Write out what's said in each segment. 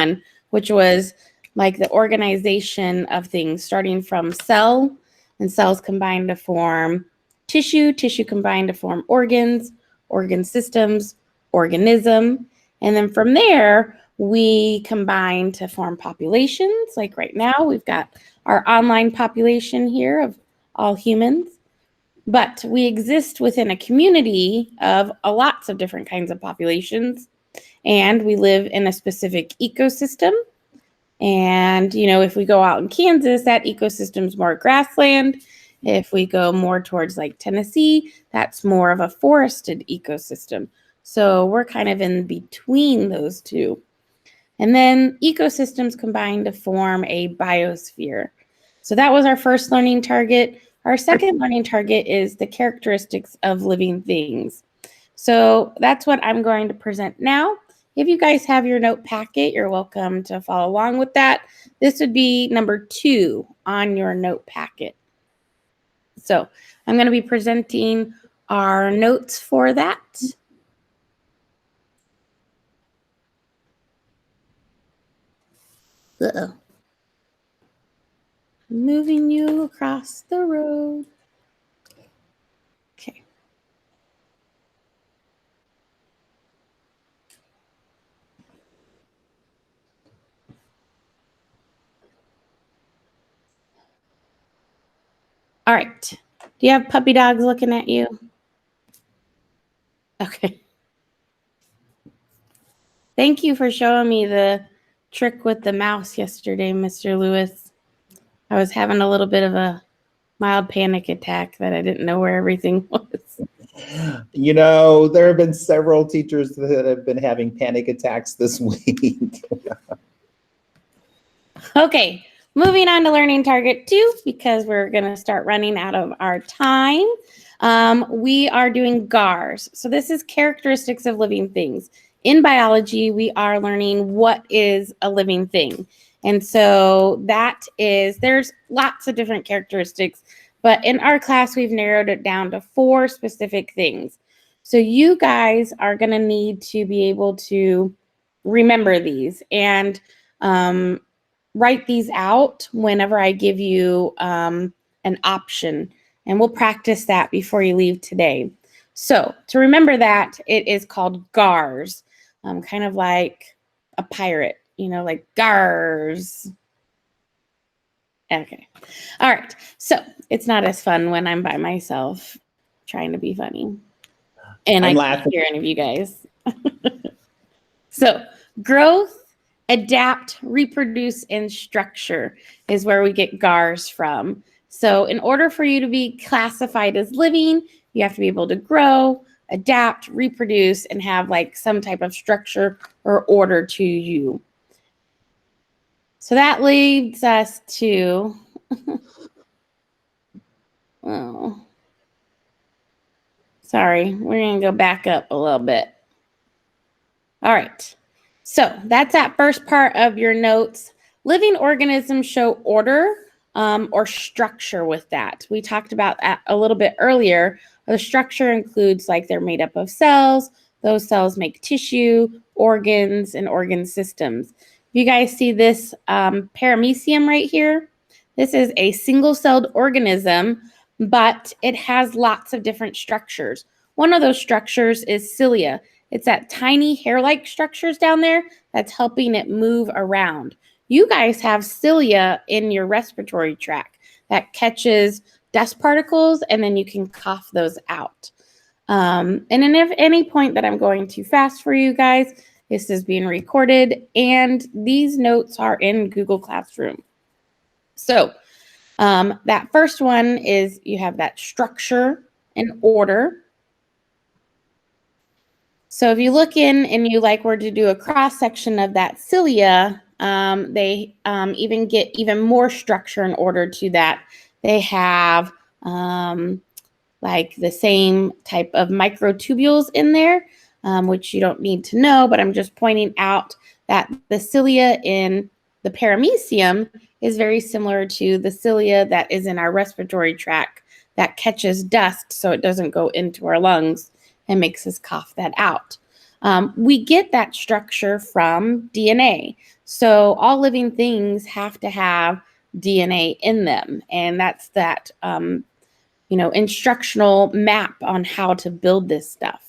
1, which was like the organization of things, starting from cell, and cells combine to form tissue, tissue combined to form organs, organ systems, organism. And then from there, we combine to form populations. Like right now, we've got our online population here of all humans. But we exist within a community of lots of different kinds of populations. And we live in a specific ecosystem. And, you know, if we go out in Kansas, that ecosystem's more grassland. If we go more towards like Tennessee, that's more of a forested ecosystem. So we're kind of in between those two. And then ecosystems combine to form a biosphere. So that was our first learning target. Our second learning target is the characteristics of living things. So that's what I'm going to present now. If you guys have your note packet, you're welcome to follow along with that. This would be number 2 on your note packet. So I'm going to be presenting our notes for that. Uh-oh. Moving you across the road. Okay. All right. Do you have puppy dogs looking at you? Okay. Thank you for showing me the trick with the mouse yesterday, Mr. Lewis. I was having a little bit of a mild panic attack that I didn't know where everything was. You know, there have been several teachers that have been having panic attacks this week. Okay, moving on to learning target 2, because we're going to start running out of our time. We are doing GARS. So this is characteristics of living things. In biology, we are learning what is a living thing. And so that is, there's lots of different characteristics, but in our class, we've narrowed it down to 4 specific things. So you guys are going to need to be able to remember these and write these out whenever I give you an option, and we'll practice that before you leave today. So to remember that, it is called GARS, kind of like a pirate, you know, like GARS. Okay. All right. So it's not as fun when I'm by myself trying to be funny. And I can't hear any of you guys. So growth, adapt, reproduce, and structure is where we get GARS from. So in order for you to be classified as living, you have to be able to grow, adapt, reproduce, and have like some type of structure or order to you. So that leads us to, oh, sorry, we're going to go back up a little bit. All right. So that's that first part of your notes. Living organisms show order or structure with that. We talked about that a little bit earlier. The structure includes like they're made up of cells. Those cells make tissue, organs, and organ systems. You guys see this paramecium right here? This is a single-celled organism, but it has lots of different structures. One of those structures is cilia. It's that tiny hair-like structures down there that's helping it move around. You guys have cilia in your respiratory tract that catches dust particles, and then you can cough those out. And then if any point that I'm going too fast for you guys, this is being recorded, and these notes are in Google Classroom. So that first one is you have that structure and order. So if you look in and you like were to do a cross section of that cilia, they even get even more structure and order to that. They have like the same type of microtubules in there, which you don't need to know, but I'm just pointing out that the cilia in the paramecium is very similar to the cilia that is in our respiratory tract that catches dust so it doesn't go into our lungs and makes us cough that out. We get that structure from DNA. So all living things have to have DNA in them. And that's that, instructional map on how to build this stuff.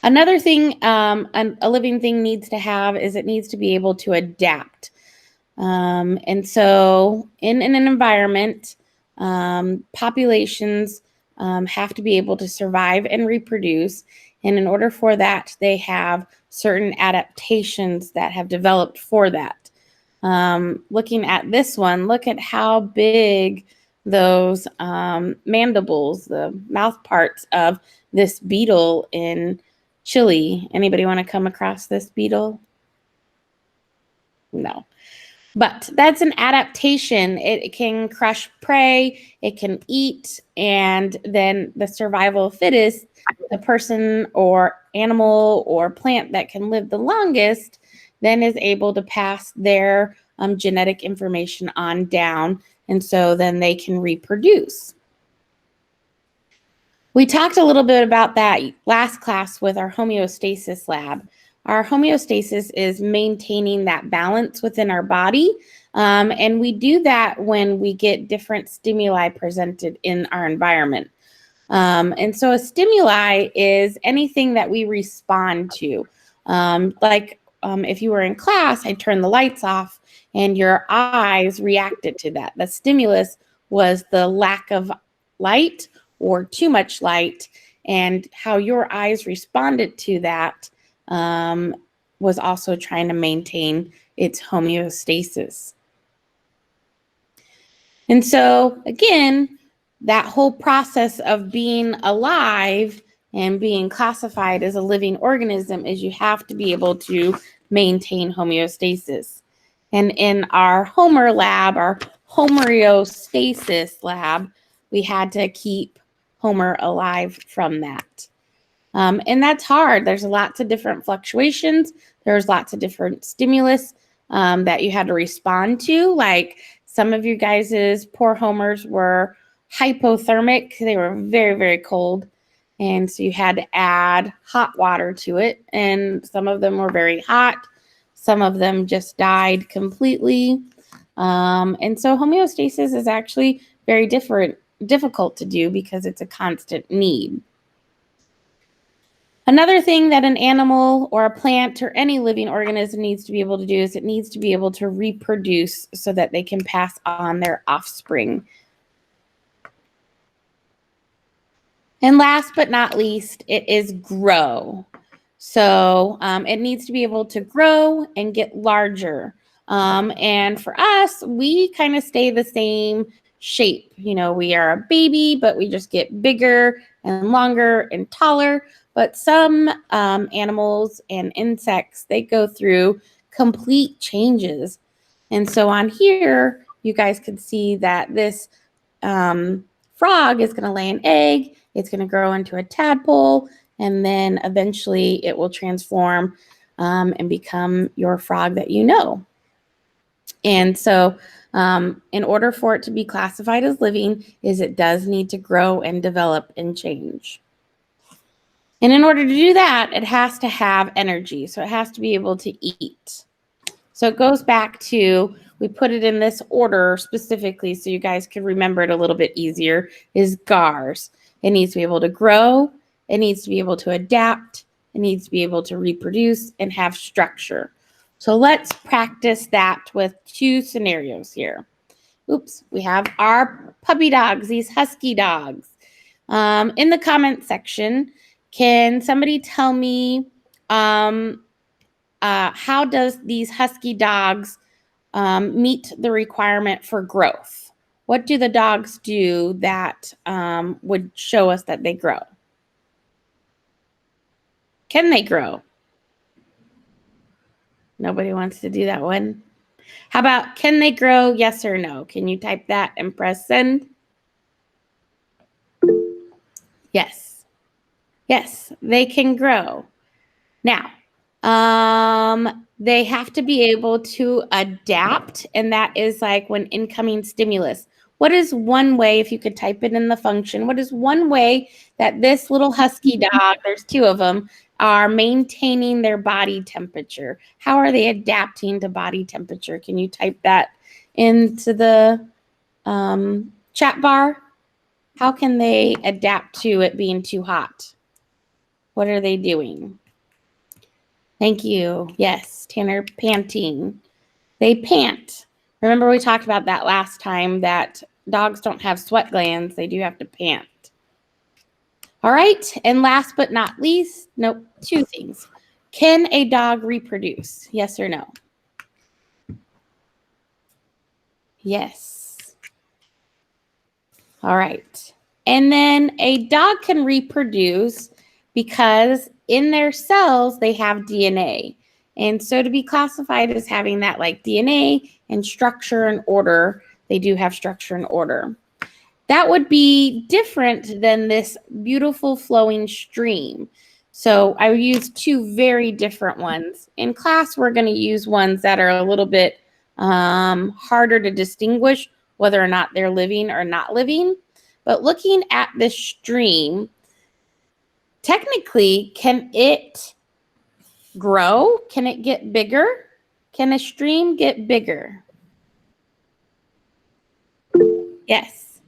Another thing a living thing needs to have is it needs to be able to adapt. And so in an environment, populations have to be able to survive and reproduce. And in order for that, they have certain adaptations that have developed for that. Looking at this one, look at how big those mandibles, the mouth parts of this beetle in Chile. Anybody want to come across this beetle? No. But that's an adaptation. It can crush prey, it can eat, and then the survival of fittest, the person or animal or plant that can live the longest, then is able to pass their genetic information on down, and so then they can reproduce. We talked a little bit about that last class with our homeostasis lab. Our homeostasis is maintaining that balance within our body. And we do that when we get different stimuli presented in our environment. And so a stimuli is anything that we respond to. If you were in class, I'd turn the lights off and your eyes reacted to that. The stimulus was the lack of light or too much light, and how your eyes responded to that was also trying to maintain its homeostasis. And so, again, that whole process of being alive and being classified as a living organism is you have to be able to maintain homeostasis. And in our Homer lab, our homeostasis lab, we had to keep Homer alive from that. And that's hard. There's lots of different fluctuations. There's lots of different stimulus that you had to respond to. Like some of you guys' poor Homers were hypothermic. They were very, very cold. And so you had to add hot water to it. And some of them were very hot. Some of them just died completely. And so homeostasis is actually very difficult to do because it's a constant need. Another thing that an animal or a plant or any living organism needs to be able to do is it needs to be able to reproduce so that they can pass on their offspring. And last but not least, it is grow. So it needs to be able to grow and get larger. And for us, we kind of stay the same shape. We are a baby, but we just get bigger and longer and taller. But some animals and insects, they go through complete changes. And so on here, you guys can see that this frog is going to lay an egg. It's going to grow into a tadpole. And then eventually it will transform and become your frog that you know. And so in order for it to be classified as living, it does need to grow and develop and change. And in order to do that, it has to have energy. So it has to be able to eat. So it goes back to, we put it in this order specifically so you guys can remember it a little bit easier, is GARS. It needs to be able to grow. It needs to be able to adapt. It needs to be able to reproduce and have structure. So let's practice that with two scenarios here. Oops, we have our puppy dogs, these husky dogs. In the comment section, can somebody tell me how does these husky dogs meet the requirement for growth? What do the dogs do that would show us that they grow? Can they grow? Nobody wants to do that one. How about, can they grow? Yes or no? Can you type that and press send? Yes. Yes, they can grow. Now, they have to be able to adapt, and that is like when incoming stimulus. what is one way, if you could type it in the function, what is one way that this little husky dog, there's two of them, are maintaining their body temperature? How are they adapting to body temperature? Can you type that into the chat bar? How can they adapt to it being too hot? What are they doing? Thank you. Yes, Tanner, panting. They pant. Remember we talked about that last time, that dogs don't have sweat glands. They do have to pant. All right. And last but not least, nope, two things. Can a dog reproduce? Yes or no? Yes. All right. And then a dog can reproduce because in their cells, they have DNA. And so to be classified as having that like DNA and structure and order, they do have structure and order. That would be different than this beautiful flowing stream. So I would use two very different ones. In class, we're going to use ones that are a little bit harder to distinguish whether or not they're living or not living. But looking at this stream, technically, can it grow? Can it get bigger? Can a stream get bigger? Yes.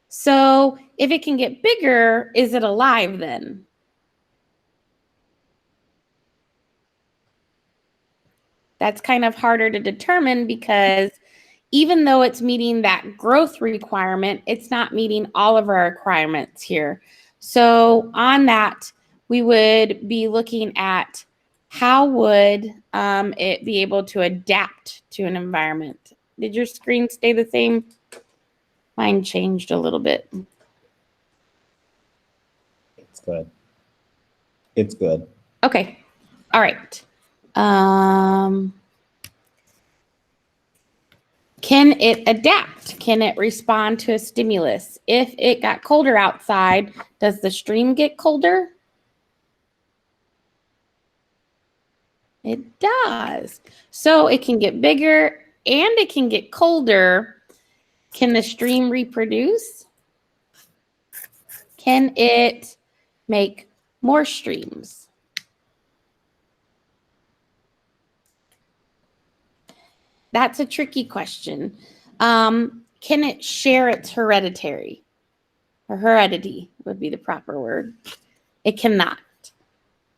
So if it can get bigger, is it alive then? That's kind of harder to determine because even though it's meeting that growth requirement, it's not meeting all of our requirements here. So on that, we would be looking at how would it be able to adapt to an environment. Did your screen stay the same? Mine changed a little bit. It's good. It's good. Okay. All right. Can it adapt? Can it respond to a stimulus? If it got colder outside, does the stream get colder? It does. So it can get bigger and it can get colder. Can the stream reproduce? Can it make more streams? That's a tricky question. Can it share its hereditary? Or heredity would be the proper word. It cannot.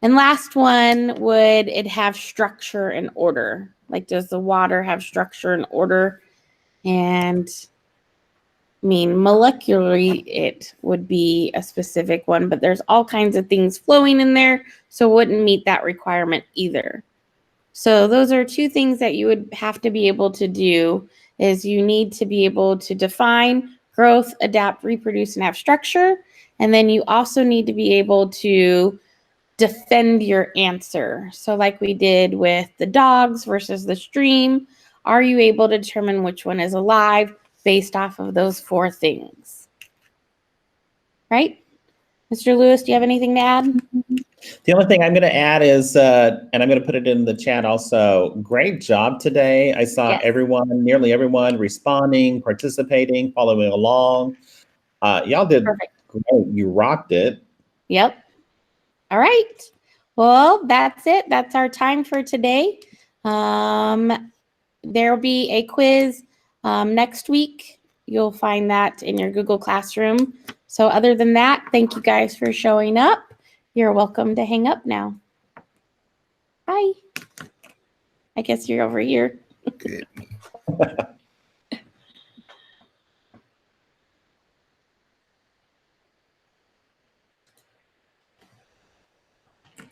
And last one, would it have structure and order? Like, does the water have structure and order? And I mean, molecularly, it would be a specific one, but there's all kinds of things flowing in there, so it wouldn't meet that requirement either. So those are two things that you would have to be able to do, is you need to be able to define growth, adapt, reproduce, and have structure. And then you also need to be able to defend your answer. So like we did with the dogs versus the stream, are you able to determine which one is alive based off of those four things? Right? Mr. Lewis, do you have anything to add? The only thing I'm going to add is, and I'm going to put it in the chat also, great job today. I saw Yes. everyone, nearly everyone responding, participating, following along. Y'all did Perfect. great. You rocked it. Yep. All right. Well, that's it. That's our time for today. There will be a quiz next week. You'll find that in your Google Classroom. So other than that, thank you guys for showing up. You're welcome to hang up now. Bye. I guess you're over here. Good